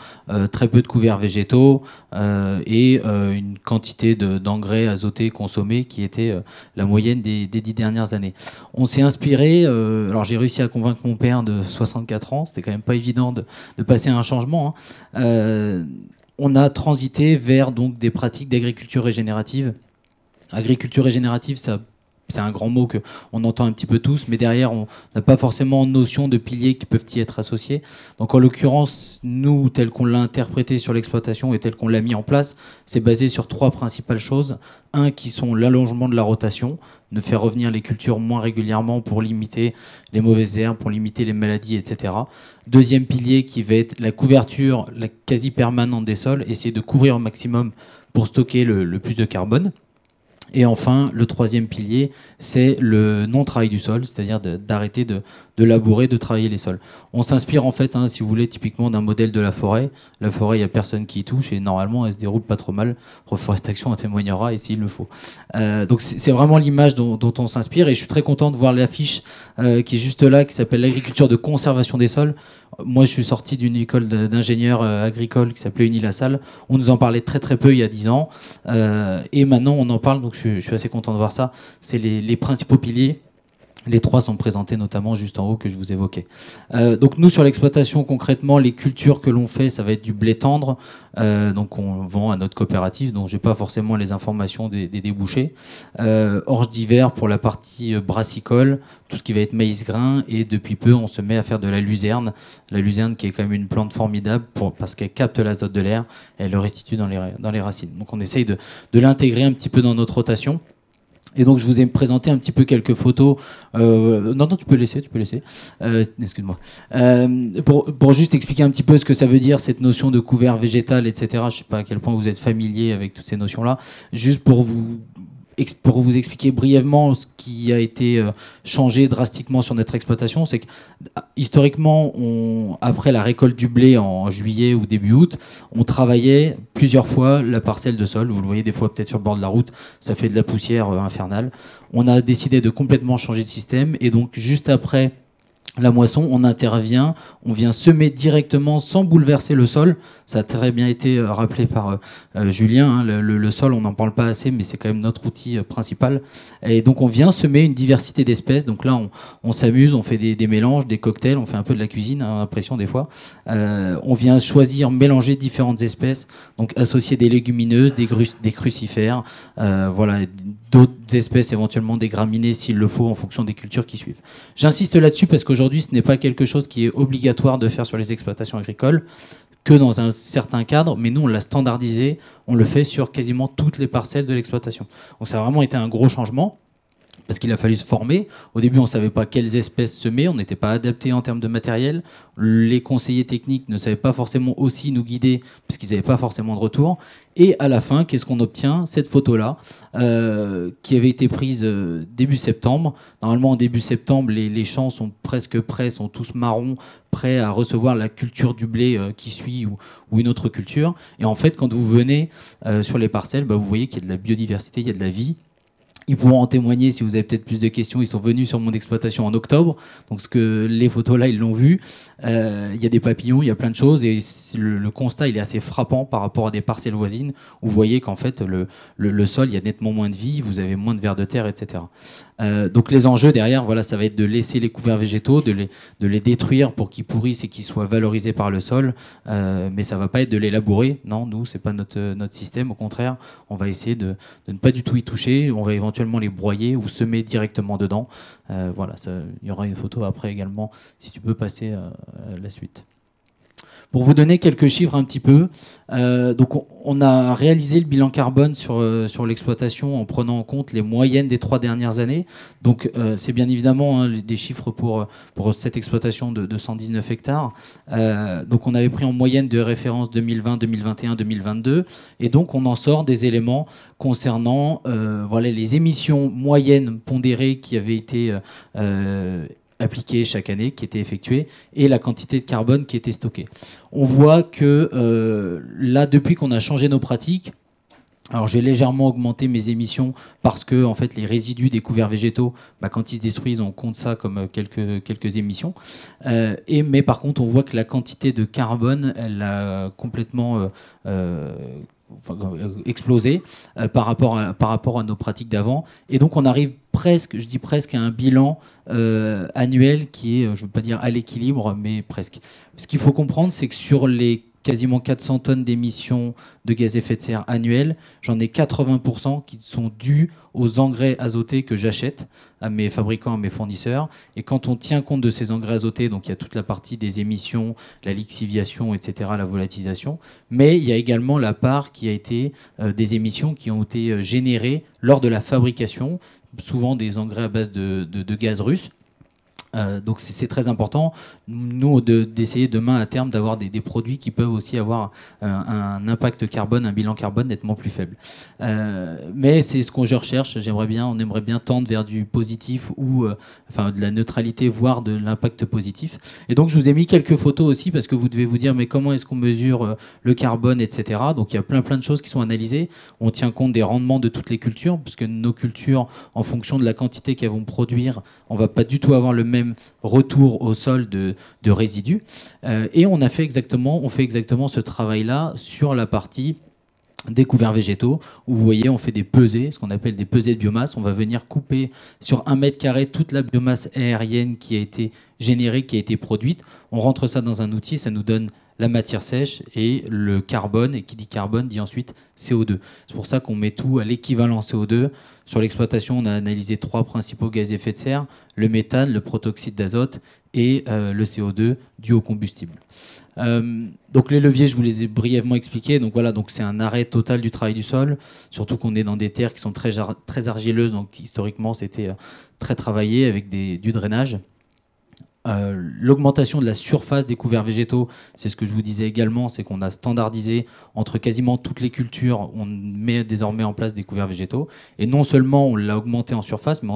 Speaker 4: très peu de couverts végétaux et une quantité d'engrais azotés consommés qui était la moyenne des 10 dernières années. On s'est inspiré, alors j'ai réussi à convaincre mon père de 64 ans, c'était quand même pas évident de passer à un changement. On a transité vers donc, des pratiques d'agriculture régénérative. Agriculture régénérative, c'est un grand mot qu'on entend un petit peu tous, mais derrière, on n'a pas forcément notion de piliers qui peuvent y être associés. Donc en l'occurrence, nous, tel qu'on l'a interprété sur l'exploitation et tel qu'on l'a mis en place, c'est basé sur 3 principales choses. Un qui sont l'allongement de la rotation, de faire revenir les cultures moins régulièrement pour limiter les mauvaises herbes, pour limiter les maladies, etc. Deuxième pilier qui va être la couverture, la quasi permanente des sols, essayer de couvrir au maximum pour stocker le plus de carbone. Et enfin, le 3e pilier, c'est le non-travail du sol, c'est-à-dire d'arrêter de labourer, de travailler les sols. On s'inspire en fait, si vous voulez, typiquement d'un modèle de la forêt. La forêt, il n'y a personne qui y touche et normalement, elle se déroule pas trop mal. Reforestation en témoignera et s'il le faut. Donc c'est vraiment l'image dont on s'inspire et je suis très content de voir l'affiche qui est juste là, qui s'appelle l'agriculture de conservation des sols. Moi, je suis sorti d'une école d'ingénieurs agricoles qui s'appelait Uni-la-Salle. On nous en parlait très très peu il y a 10 ans. Et maintenant, on en parle, donc je suis assez content de voir ça. C'est les principaux piliers. Les 3 sont présentés notamment juste en haut que je vous évoquais. Donc nous, sur l'exploitation, concrètement, les cultures que l'on fait, ça va être du blé tendre. Donc on vend à notre coopérative, donc j'ai pas forcément les informations des débouchés. Orge d'hiver pour la partie brassicole, tout ce qui va être maïs grain. Et depuis peu, on se met à faire de la luzerne. La luzerne qui est quand même une plante formidable parce qu'elle capte l'azote de l'air et elle le restitue dans les racines. Donc on essaye de l'intégrer un petit peu dans notre rotation. Et donc je vous ai présenté un petit peu quelques photos. Non, tu peux laisser. Excuse-moi. Pour juste expliquer un petit peu ce que ça veut dire cette notion de couvert végétal, etc. Je ne sais pas à quel point vous êtes familier avec toutes ces notions-là. Juste pour vous expliquer brièvement ce qui a été changé drastiquement sur notre exploitation, c'est que historiquement, après la récolte du blé en juillet ou début août, on travaillait plusieurs fois la parcelle de sol. Vous le voyez des fois peut-être sur le bord de la route, ça fait de la poussière infernale. On a décidé de complètement changer de système et donc juste après la moisson, on intervient, on vient semer directement sans bouleverser le sol. Ça a très bien été rappelé par Julien, hein, le sol, on n'en parle pas assez, mais c'est quand même notre outil principal. Et donc on vient semer une diversité d'espèces. Donc là, on s'amuse, on fait des mélanges, des cocktails, on fait un peu de la cuisine, hein, l'impression des fois. On vient choisir, mélanger différentes espèces, donc associer des légumineuses, des crucifères, voilà, d'autres espèces, éventuellement des graminées s'il le faut, en fonction des cultures qui suivent. J'insiste là-dessus parce qu'aujourd'hui, ce n'est pas quelque chose qui est obligatoire de faire sur les exploitations agricoles, que dans un certain cadre, mais nous, on l'a standardisé, on le fait sur quasiment toutes les parcelles de l'exploitation. Donc ça a vraiment été un gros changement, parce qu'il a fallu se former. Au début, on ne savait pas quelles espèces semer, on n'était pas adapté en termes de matériel. Les conseillers techniques ne savaient pas forcément aussi nous guider, parce qu'ils n'avaient pas forcément de retour. Et à la fin, qu'est-ce qu'on obtient? Cette photo-là, qui avait été prise début septembre. Normalement, en début septembre, les champs sont presque prêts, sont tous marrons, prêts à recevoir la culture du blé qui suit ou une autre culture. Et en fait, quand vous venez sur les parcelles, vous voyez qu'il y a de la biodiversité, il y a de la vie. Ils pourront en témoigner si vous avez peut-être plus de questions. Ils sont venus sur mon exploitation en octobre. Donc les photos là, ils l'ont vu. Il y a des papillons, il y a plein de choses. Et le constat, il est assez frappant par rapport à des parcelles voisines où vous voyez qu'en fait, le sol, il y a nettement moins de vie, vous avez moins de vers de terre, etc. Donc les enjeux derrière, voilà, ça va être de laisser les couverts végétaux, de les détruire pour qu'ils pourrissent et qu'ils soient valorisés par le sol. Mais ça ne va pas être de les labourer. Non, nous, ce n'est pas notre système. Au contraire, on va essayer de ne pas du tout y toucher. On va éventuellement les broyer ou semer directement dedans. Voilà, il y aura une photo après également, si tu peux passer à la suite. Pour vous donner quelques chiffres un petit peu, donc on a réalisé le bilan carbone sur l'exploitation en prenant en compte les moyennes des 3 dernières années. Donc c'est bien évidemment hein, des chiffres pour cette exploitation de 119 hectares. Donc on avait pris en moyenne de référence 2020, 2021, 2022. Et donc on en sort des éléments concernant voilà, les émissions moyennes pondérées qui avaient été appliquées chaque année, qui étaient effectuées, et la quantité de carbone qui était stockée. On voit que là, depuis qu'on a changé nos pratiques, alors j'ai légèrement augmenté mes émissions parce que en fait, les résidus des couverts végétaux, quand ils se détruisent, on compte ça comme quelques émissions. Mais par contre, on voit que la quantité de carbone, elle a complètement explosé par rapport à nos pratiques d'avant. Et donc on arrive presque, je dis presque, à un bilan annuel qui est, je ne veux pas dire à l'équilibre, mais presque. Ce qu'il faut comprendre, c'est que sur les quasiment 400 tonnes d'émissions de gaz à effet de serre annuelles, j'en ai 80% qui sont dus aux engrais azotés que j'achète à mes fabricants, à mes fournisseurs. Et quand on tient compte de ces engrais azotés, donc il y a toute la partie des émissions, la lixiviation, etc., la volatilisation, mais il y a également la part qui a été des émissions qui ont été générées lors de la fabrication, souvent des engrais à base de gaz russe. Donc c'est très important, nous, d'essayer demain à terme d'avoir des produits qui peuvent aussi avoir un impact carbone, un bilan carbone nettement plus faible. Mais c'est ce qu'on recherche. On aimerait bien tendre vers du positif ou de la neutralité, voire de l'impact positif. Et donc je vous ai mis quelques photos aussi parce que vous devez vous dire mais comment est-ce qu'on mesure le carbone, etc. Donc il y a plein de choses qui sont analysées. On tient compte des rendements de toutes les cultures parce que nos cultures, en fonction de la quantité qu'elles vont produire, on va pas du tout avoir le même retour au sol de résidus. Et on fait exactement ce travail-là sur la partie des couverts végétaux, où vous voyez, on fait des pesées, ce qu'on appelle des pesées de biomasse. On va venir couper sur 1 mètre carré toute la biomasse aérienne qui a été générée, qui a été produite. On rentre ça dans un outil, ça nous donne la matière sèche et le carbone, et qui dit carbone dit ensuite CO2. C'est pour ça qu'on met tout à l'équivalent CO2. Sur l'exploitation, on a analysé 3 principaux gaz à effet de serre, le méthane, le protoxyde d'azote et le CO2 dû au combustible. Donc les leviers, je vous les ai brièvement expliqués. Donc voilà, donc c'est un arrêt total du travail du sol, surtout qu'on est dans des terres qui sont très argileuses, donc historiquement c'était très travaillé avec du drainage. L'augmentation de la surface des couverts végétaux, c'est ce que je vous disais également, c'est qu'on a standardisé entre quasiment toutes les cultures, on met désormais en place des couverts végétaux, et non seulement on l'a augmenté en surface, mais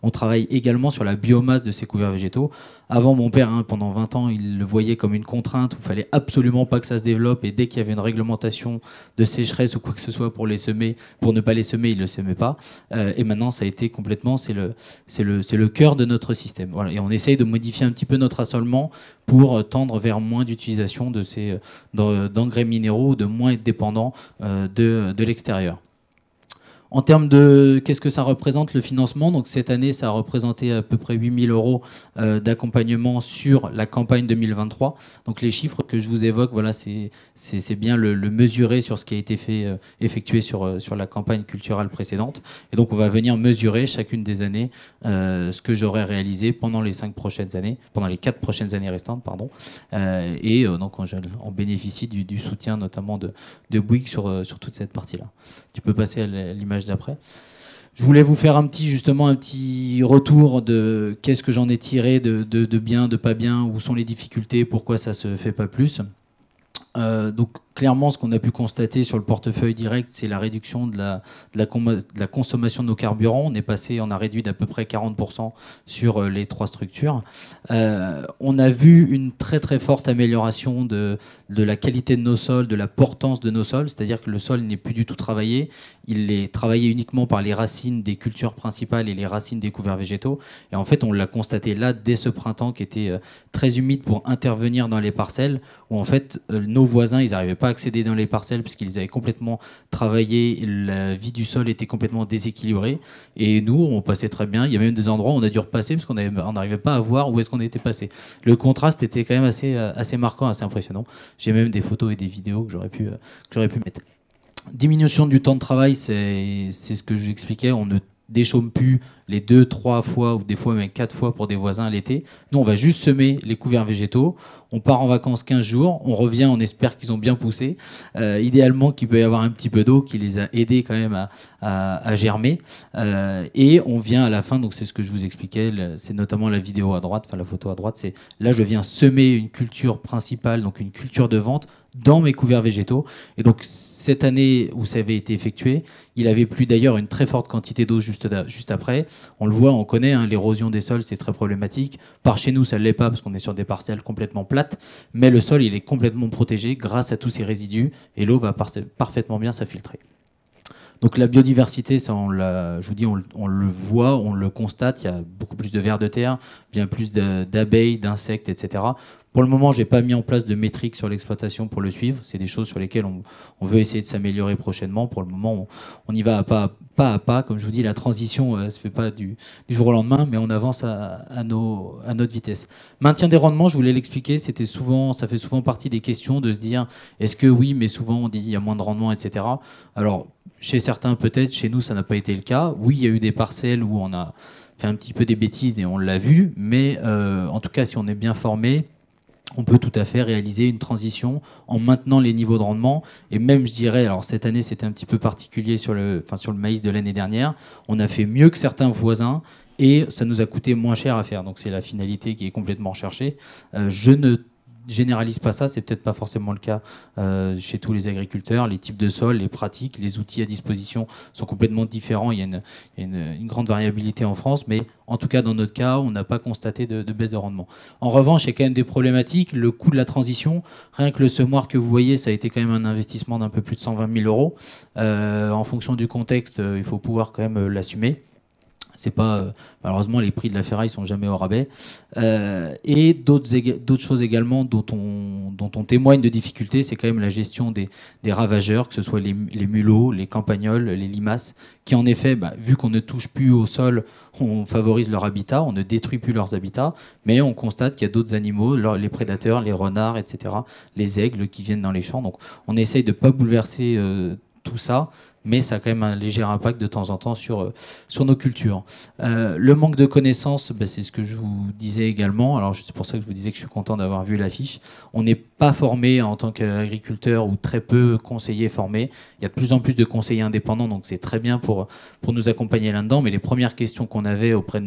Speaker 4: on travaille également sur la biomasse de ces couverts végétaux. Avant, mon père, pendant 20 ans, il le voyait comme une contrainte où il fallait absolument pas que ça se développe, et dès qu'il y avait une réglementation de sécheresse ou quoi que ce soit pour ne pas les semer, il ne le semait pas. Et maintenant, ça a été complètement, c'est le cœur de notre système. Voilà. Et on essaye de modifier un un petit peu notre assolement pour tendre vers moins d'utilisation de ces d'engrais minéraux, de moins être dépendant de l'extérieur. En termes de qu'est-ce que ça représente le financement, donc cette année ça a représenté à peu près 8 000 euros d'accompagnement sur la campagne 2023. Donc les chiffres que je vous évoque, voilà, c'est bien le mesurer sur ce qui a été fait, effectué sur la campagne culturelle précédente. Et donc on va venir mesurer chacune des années ce que j'aurais réalisé pendant les 4 prochaines années restantes, pardon. Donc on bénéficie du soutien notamment de Bouygues sur toute cette partie-là. Tu peux passer à l'image d'après. Je voulais vous faire un petit retour de qu'est-ce que j'en ai tiré de bien, de pas bien, où sont les difficultés, pourquoi ça se fait pas plus. Donc clairement, ce qu'on a pu constater sur le portefeuille direct, c'est la réduction de la consommation de nos carburants. On a réduit d'à peu près 40% sur les 3 structures. On a vu une très très forte amélioration de la qualité de nos sols, de la portance de nos sols, c'est-à-dire que le sol n'est plus du tout travaillé. Il est travaillé uniquement par les racines des cultures principales et les racines des couverts végétaux. Et en fait, on l'a constaté là dès ce printemps qui était très humide pour intervenir dans les parcelles, où en fait nos voisins, ils n'arrivaient pas à accéder dans les parcelles puisqu'ils avaient complètement travaillé, la vie du sol était complètement déséquilibrée. Et nous, on passait très bien. Il y a même des endroits où on a dû repasser parce qu'on n'arrivait pas à voir où est-ce qu'on était passé. Le contraste était quand même assez marquant, assez impressionnant. J'ai même des photos et des vidéos que j'aurais pu mettre. Diminution du temps de travail, c'est ce que je vous expliquais. On ne déchaume plus les 2, 3 fois ou des fois même 4 fois pour des voisins à l'été. Nous, on va juste semer les couverts végétaux. On part en vacances 15 jours. On revient, on espère qu'ils ont bien poussé. Idéalement, qu'il peut y avoir un petit peu d'eau qui les a aidés quand même à germer. Et on vient à la fin, donc c'est ce que je vous expliquais, c'est notamment la vidéo à droite, enfin la photo à droite, c'est là je viens semer une culture principale, donc une culture de vente dans mes couverts végétaux. Et donc cette année où ça avait été effectué, il avait plu d'ailleurs une très forte quantité d'eau juste après. On le voit, on connaît, hein, l'érosion des sols, c'est très problématique. Par chez nous, ça ne l'est pas parce qu'on est sur des parcelles complètement plates, mais le sol, il est complètement protégé grâce à tous ces résidus et l'eau va parfaitement bien s'infiltrer. Donc la biodiversité, ça, je vous dis, on le voit, on le constate, il y a beaucoup plus de vers de terre, bien plus d'abeilles, d'insectes, etc. Pour le moment, je n'ai pas mis en place de métriques sur l'exploitation pour le suivre. C'est des choses sur lesquelles on veut essayer de s'améliorer prochainement. Pour le moment, on y va pas à pas. Comme je vous dis, la transition ne se fait pas du jour au lendemain, mais on avance à notre vitesse. Maintien des rendements, je voulais l'expliquer, ça fait souvent partie des questions de se dire, est-ce que oui, mais souvent on dit il y a moins de rendement, etc. Alors, chez certains peut-être, chez nous ça n'a pas été le cas. Oui, il y a eu des parcelles où on a fait un petit peu des bêtises et on l'a vu, mais en tout cas, si on est bien formé, on peut tout à fait réaliser une transition en maintenant les niveaux de rendement. Et même, je dirais, alors cette année, c'était un petit peu particulier sur le maïs de l'année dernière. On a fait mieux que certains voisins et ça nous a coûté moins cher à faire. Donc, c'est la finalité qui est complètement recherchée. Je ne généralise pas ça, c'est peut-être pas forcément le cas chez tous les agriculteurs. Les types de sols, les pratiques, les outils à disposition sont complètement différents. Il y a une grande variabilité en France, mais en tout cas dans notre cas, on n'a pas constaté de baisse de rendement. En revanche, il y a quand même des problématiques. Le coût de la transition, rien que le semoir que vous voyez, ça a été quand même un investissement d'un peu plus de 120 000 euros. En fonction du contexte, il faut pouvoir quand même l'assumer. C'est pas malheureusement les prix de la ferraille sont jamais au rabais et d'autres choses également dont on témoigne de difficultés, c'est quand même la gestion des ravageurs, que ce soit les mulots, les campagnols, les limaces, qui en effet, vu qu'on ne touche plus au sol, on favorise leur habitat, on ne détruit plus leurs habitats, mais on constate qu'il y a d'autres animaux, les prédateurs, les renards, etc., les aigles qui viennent dans les champs. Donc on essaye de pas bouleverser tout ça, mais ça a quand même un léger impact de temps en temps sur nos cultures. Le manque de connaissances, c'est ce que je vous disais également. Alors c'est pour ça que je vous disais que je suis content d'avoir vu l'affiche. On n'est pas formé en tant qu'agriculteur ou très peu conseillers formés. Il y a de plus en plus de conseillers indépendants, donc c'est très bien pour nous accompagner là-dedans. Mais les premières questions qu'on avait auprès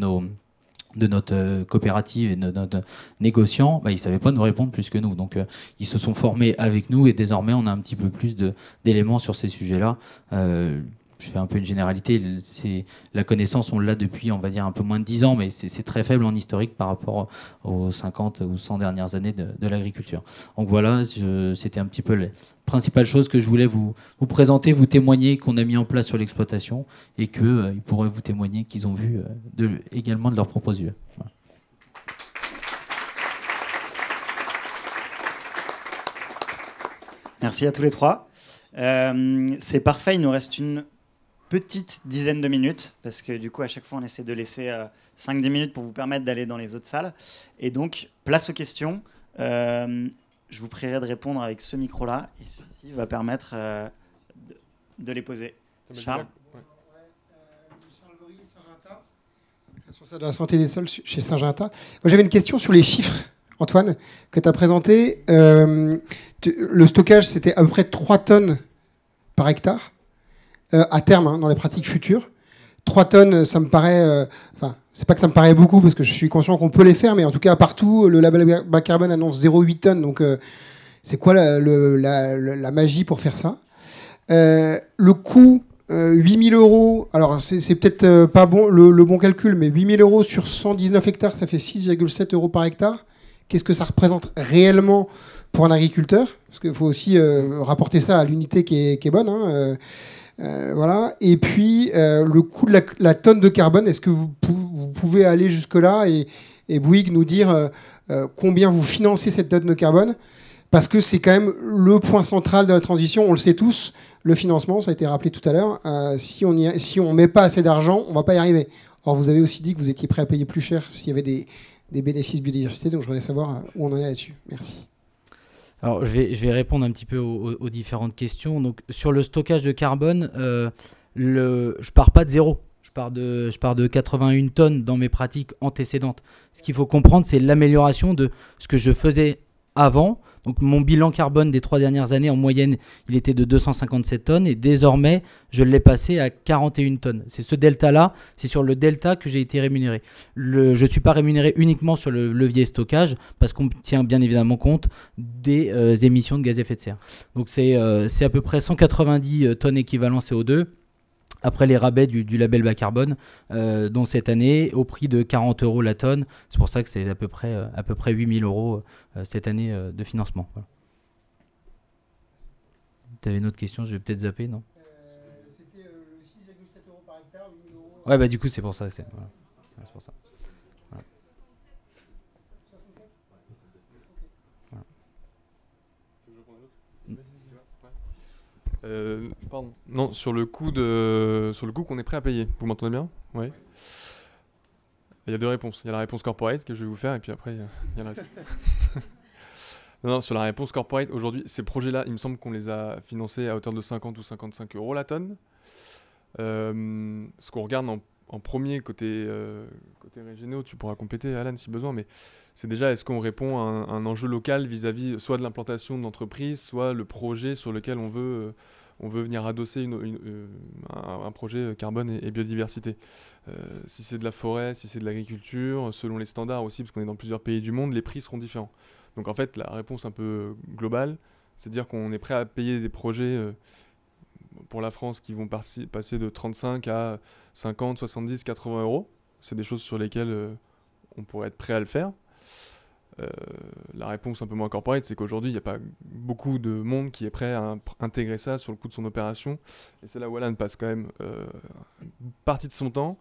Speaker 4: de notre coopérative et de notre négociant, ils ne savaient pas nous répondre plus que nous. Donc ils se sont formés avec nous et désormais on a un petit peu plus d'éléments sur ces sujets-là. Je fais un peu une généralité, la connaissance on l'a depuis on va dire un peu moins de 10 ans, mais c'est très faible en historique par rapport aux 50 ou 100 dernières années de l'agriculture. Donc voilà, c'était un petit peu les principales choses que je voulais vous présenter, vous témoigner qu'on a mis en place sur l'exploitation et qu'ils pourraient vous témoigner qu'ils ont vu également de leurs propres yeux. Voilà.
Speaker 1: Merci à tous les trois. C'est parfait, il nous reste une petite dizaine de minutes, parce que du coup, à chaque fois, on essaie de laisser 5-10 minutes pour vous permettre d'aller dans les autres salles. Et donc, place aux questions. Je vous prierai de répondre avec ce micro-là, et celui-ci va permettre de les poser. Charles ?
Speaker 5: Charles Gory, Saint-Gentin, responsable de la santé des sols chez Saint-Gentin. Moi, j'avais une question sur les chiffres, Antoine, que tu as présenté. Le stockage, c'était à peu près 3 tonnes par hectare, à terme, dans les pratiques futures. 3 tonnes, ça me paraît... c'est pas que ça me paraît beaucoup, parce que je suis conscient qu'on peut les faire, mais en tout cas, partout, le label bas carbone annonce 0,8 tonnes. Donc, c'est quoi la magie pour faire ça ? Le coût, 8 000 €, alors c'est peut-être pas bon, le bon calcul, mais 8 000 € sur 119 hectares, ça fait 6,7 € par hectare. Qu'est-ce que ça représente réellement pour un agriculteur ? Parce qu'il faut aussi rapporter ça à l'unité qui est bonne. Voilà. Et puis, le coût de la tonne de carbone, est-ce que vous pouvez aller jusque-là et Bouygues nous dire combien vous financez cette tonne de carbone ? Parce que c'est quand même le point central de la transition, on le sait tous, le financement, ça a été rappelé tout à l'heure. Si on ne met pas assez d'argent, on ne va pas y arriver. Or, vous avez aussi dit que vous étiez prêt à payer plus cher s'il y avait des bénéfices biodiversité, donc je voudrais savoir où on en est là-dessus. Merci.
Speaker 4: Alors, je vais répondre un petit peu aux différentes questions. Donc, sur le stockage de carbone, je pars pas de zéro. Je pars de 81 tonnes dans mes pratiques antécédentes. Ce qu'il faut comprendre, c'est l'amélioration de ce que je faisais avant. Donc, mon bilan carbone des 3 dernières années, en moyenne, il était de 257 tonnes. Et désormais, je l'ai passé à 41 tonnes. C'est ce delta-là, c'est sur le delta que j'ai été rémunéré. Je ne suis pas rémunéré uniquement sur le levier stockage, parce qu'on tient bien évidemment compte des émissions de gaz à effet de serre. Donc, c'est à peu près 190 tonnes équivalent CO2. Après les rabais du label bas carbone, dont cette année, au prix de 40 € la tonne. C'est pour ça que c'est à peu près 8 000 € cette année de financement. Voilà. Tu avais une autre question, je vais peut-être zapper, non ?
Speaker 5: C'était 6,7 € par hectare, 8 000 €.
Speaker 4: Ouais, bah du coup, c'est pour ça. C'est pour ça. Voilà.
Speaker 2: Pardon. Non, sur le coût qu'on est prêt à payer. Vous m'entendez bien ? Oui. Il y a 2 réponses. Il y a la réponse corporate que je vais vous faire, et puis après, il y a le reste. Non, sur la réponse corporate, aujourd'hui, ces projets-là, il me semble qu'on les a financés à hauteur de 50 ou 55 € la tonne. Ce qu'on regarde en premier côté régionaux, tu pourras compléter, Alan, si besoin, mais c'est déjà, est-ce qu'on répond à un enjeu local vis-à-vis soit de l'implantation d'entreprise, soit le projet sur lequel on veut venir adosser un projet carbone et biodiversité. Si c'est de la forêt, si c'est de l'agriculture, selon les standards aussi, parce qu'on est dans plusieurs pays du monde, les prix seront différents. Donc en fait, la réponse un peu globale, c'est de dire qu'on est prêt à payer des projets pour la France qui vont passer de 35 à 50, 70, 80 €. C'est des choses sur lesquelles on pourrait être prêt à le faire. La réponse un peu moins corporate, c'est qu'aujourd'hui, il n'y a pas beaucoup de monde qui est prêt à intégrer ça sur le coût de son opération. Et c'est là où Alan passe quand même une partie de son temps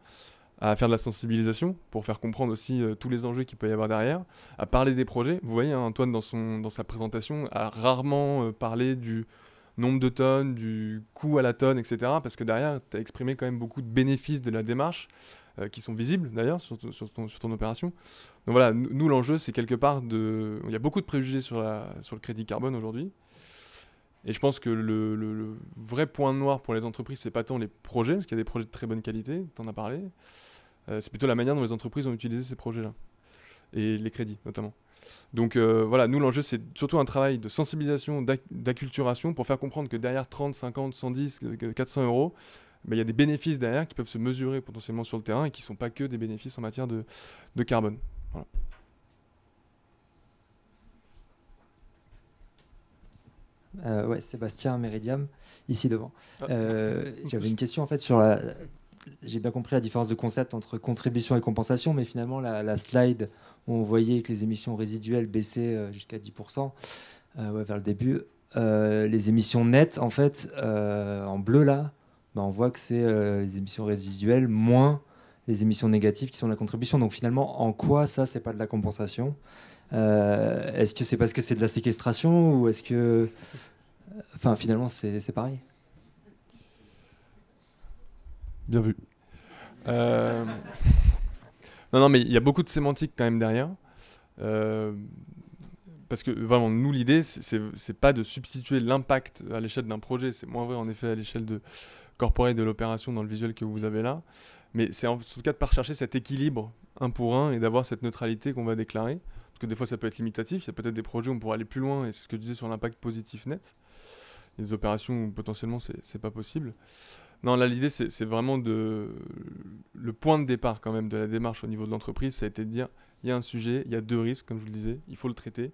Speaker 2: à faire de la sensibilisation pour faire comprendre aussi tous les enjeux qu'il peut y avoir derrière, à parler des projets. Vous voyez, Antoine, dans sa présentation, a rarement parlé du nombre de tonnes, du coût à la tonne, etc. Parce que derrière, tu as exprimé quand même beaucoup de bénéfices de la démarche, qui sont visibles d'ailleurs sur ton opération. Donc voilà, nous l'enjeu c'est quelque part il y a beaucoup de préjugés sur le crédit carbone aujourd'hui. Et je pense que le vrai point noir pour les entreprises, c'est pas tant les projets, parce qu'il y a des projets de très bonne qualité, tu en as parlé. C'est plutôt la manière dont les entreprises ont utilisé ces projets-là. Et les crédits notamment. Donc voilà, nous l'enjeu c'est surtout un travail de sensibilisation, d'acculturation pour faire comprendre que derrière 30, 50, 110, 400 €, il y a des bénéfices derrière qui peuvent se mesurer potentiellement sur le terrain et qui ne sont pas que des bénéfices en matière de carbone.
Speaker 6: Voilà. Ouais, Sébastien Méridiam, ici devant. J'avais une question en fait sur j'ai bien compris la différence de concept entre contribution et compensation, mais finalement la slide où on voyait que les émissions résiduelles baissaient jusqu'à 10% vers le début. Les émissions nettes, en fait, en bleu là, on voit que c'est les émissions résiduelles moins les émissions négatives qui sont de la contribution. Donc finalement, en quoi ça, c'est pas de la compensation ? Est-ce que c'est parce que c'est de la séquestration ou est-ce que Enfin, finalement, c'est pareil.
Speaker 2: Bien vu. Non, mais il y a beaucoup de sémantique quand même derrière. Parce que vraiment, nous, l'idée, c'est pas de substituer l'impact à l'échelle d'un projet. C'est moins vrai, en effet, à l'échelle de corporate de l'opération dans le visuel que vous avez là. Mais c'est en tout cas de pas rechercher cet équilibre un pour un et d'avoir cette neutralité qu'on va déclarer. Parce que des fois, ça peut être limitatif. Il y a peut-être des projets où on pourra aller plus loin. Et c'est ce que je disais sur l'impact positif net. Des opérations où potentiellement, c'est pas possible. Non, là, l'idée, c'est vraiment le point de départ quand même de la démarche au niveau de l'entreprise, ça a été de dire, il y a un sujet, il y a 2 risques, comme je vous le disais, il faut le traiter.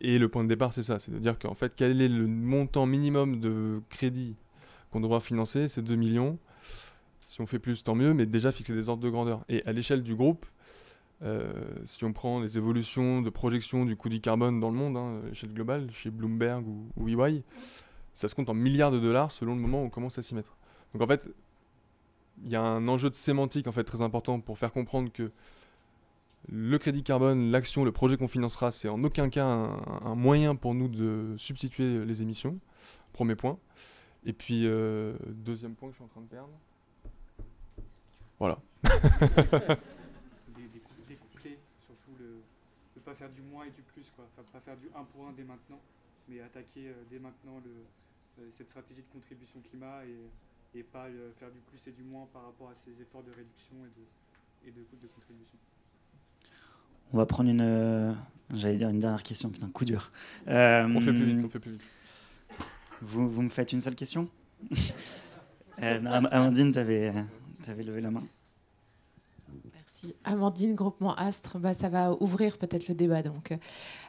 Speaker 2: Et le point de départ, c'est ça, c'est de dire qu'en fait, quel est le montant minimum de crédit qu'on devra financer, c'est 2 millions. Si on fait plus, tant mieux, mais déjà fixer des ordres de grandeur. Et à l'échelle du groupe, si on prend les évolutions de projection du coût du carbone dans le monde, à l'échelle globale, chez Bloomberg ou EY, ça se compte en milliards de dollars selon le moment où on commence à s'y mettre. Donc en fait, il y a un enjeu de sémantique en fait très important pour faire comprendre que le crédit carbone, l'action, le projet qu'on financera, c'est en aucun cas un moyen pour nous de substituer les émissions. Premier point. Et puis deuxième point que je suis en train de perdre. Voilà.
Speaker 3: Découpler surtout ne pas faire du moins et du plus, quoi. Enfin, pas faire du 1 pour 1 dès maintenant, mais attaquer dès maintenant cette stratégie de contribution climat et pas faire du plus et du moins par rapport à ces efforts de réduction et de contribution.
Speaker 1: On va prendre j'allais dire une dernière question, putain, coup dur.
Speaker 2: On fait plus vite.
Speaker 1: Vous me faites une seule question? Amandine, t'avais levé la main.
Speaker 7: Merci. Amandine, groupement Astre, ça va ouvrir peut-être le débat. Donc,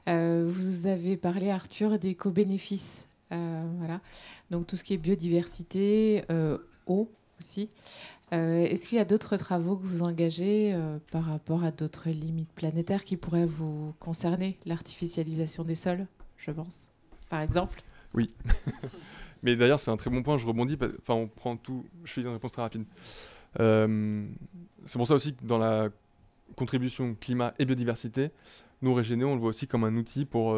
Speaker 7: vous avez parlé, Arthur, des co-bénéfices. Voilà. Donc tout ce qui est biodiversité, eau aussi. Est-ce qu'il y a d'autres travaux que vous engagez par rapport à d'autres limites planétaires qui pourraient vous concerner? L'artificialisation des sols, je pense, par exemple.
Speaker 2: Oui. Mais d'ailleurs, c'est un très bon point, je rebondis. Enfin, on prend tout. Je fais une réponse très rapide. C'est pour ça aussi que dans la contribution climat et biodiversité, nous, Régénéo, on le voit aussi comme un outil pour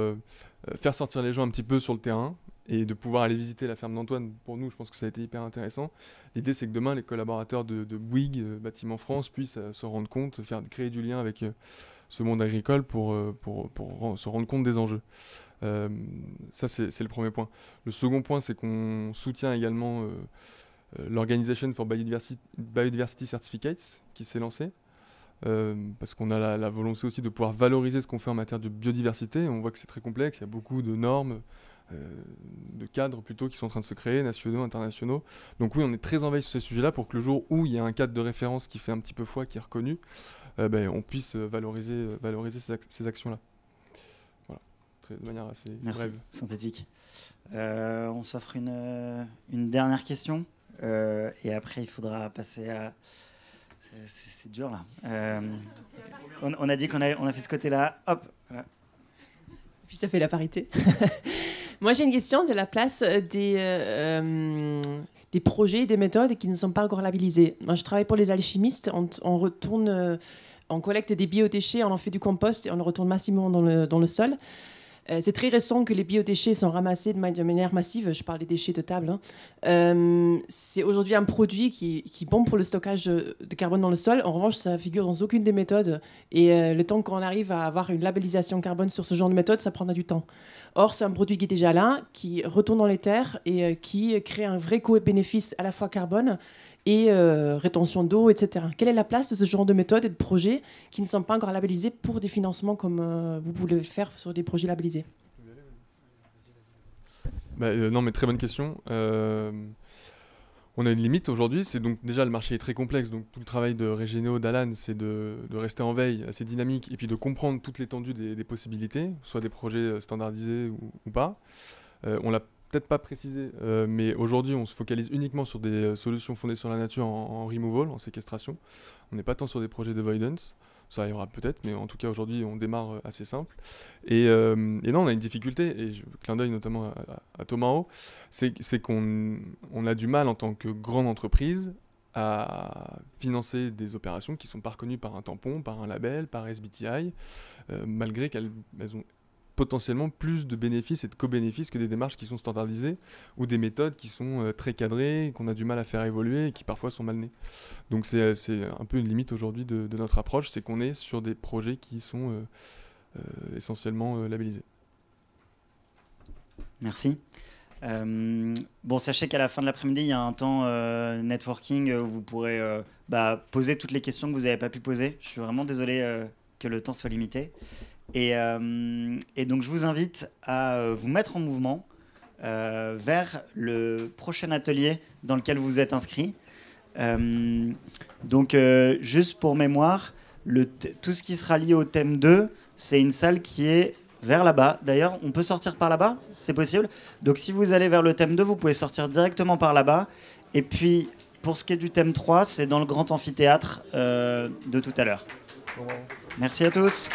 Speaker 2: faire sortir les gens un petit peu sur le terrain et de pouvoir aller visiter la ferme d'Antoine. Pour nous, je pense que ça a été hyper intéressant. L'idée, c'est que demain, les collaborateurs de Bouygues, Bâtiment France, puissent se rendre compte, créer du lien avec ce monde agricole pour se rendre compte des enjeux. Ça, c'est le premier point. Le second point, c'est qu'on soutient également l'Organisation for Biodiversity Certificates qui s'est lancée. Parce qu'on a la volonté aussi de pouvoir valoriser ce qu'on fait en matière de biodiversité. On voit que c'est très complexe, il y a beaucoup de normes, de cadres plutôt qui sont en train de se créer, nationaux, internationaux. Donc oui, on est très en veille sur ce sujet-là pour que le jour où il y a un cadre de référence qui fait un petit peu foi, qui est reconnu, on puisse valoriser ces actions-là. Voilà, de manière assez brève.
Speaker 1: Synthétique. On s'offre une dernière question et après il faudra passer à... C'est dur là. On a dit qu'on a fait ce côté-là. Hop. Voilà.
Speaker 8: Puis ça fait la parité. Moi j'ai une question de la place des projets, des méthodes qui ne sont pas encore labellisés. Moi je travaille pour les alchimistes. On collecte des biodéchets, on en fait du compost et on le retourne massivement dans le sol. C'est très récent que les biodéchets sont ramassés de manière massive. Je parle des déchets de table. C'est aujourd'hui un produit qui est bon pour le stockage de carbone dans le sol. En revanche, ça figure dans aucune des méthodes. Et le temps qu'on arrive à avoir une labellisation carbone sur ce genre de méthode, ça prendra du temps. Or, c'est un produit qui est déjà là, qui retourne dans les terres et qui crée un vrai co-bénéfice à la fois carbone et rétention d'eau, etc. Quelle est la place de ce genre de méthodes et de projets qui ne sont pas encore labellisés pour des financements comme vous voulez le faire sur des projets labellisés?
Speaker 2: Non, mais très bonne question. On a une limite aujourd'hui, c'est donc déjà le marché est très complexe, donc tout le travail de Régénéo, d'Alan, c'est de rester en veille assez dynamique et puis de comprendre toute l'étendue des possibilités, soit des projets standardisés ou pas. On l'a peut-être pas précisé, mais aujourd'hui on se focalise uniquement sur des solutions fondées sur la nature en removal, en séquestration. On n'est pas tant sur des projets d'avoidance. Ça arrivera peut-être, mais en tout cas aujourd'hui on démarre assez simple. Et non, on a une difficulté, et clin d'œil notamment à Tomao, c'est qu'on a du mal en tant que grande entreprise à financer des opérations qui ne sont pas reconnues par un tampon, par un label, par SBTi, malgré qu'elles ont potentiellement plus de bénéfices et de co-bénéfices que des démarches qui sont standardisées ou des méthodes qui sont très cadrées, qu'on a du mal à faire évoluer et qui parfois sont mal nées. Donc c'est un peu une limite aujourd'hui de notre approche, c'est qu'on est sur des projets qui sont essentiellement labellisés.
Speaker 1: Merci. Bon, sachez qu'à la fin de l'après-midi, il y a un temps networking où vous pourrez poser toutes les questions que vous n'avez pas pu poser. Je suis vraiment désolé que le temps soit limité. Et donc, je vous invite à vous mettre en mouvement vers le prochain atelier dans lequel vous êtes inscrit. Donc, juste pour mémoire, tout ce qui sera lié au thème 2, c'est une salle qui est vers là-bas. D'ailleurs, on peut sortir par là-bas, c'est possible. Donc si vous allez vers le thème 2, vous pouvez sortir directement par là-bas. Et puis, pour ce qui est du thème 3, c'est dans le grand amphithéâtre de tout à l'heure. Merci à tous.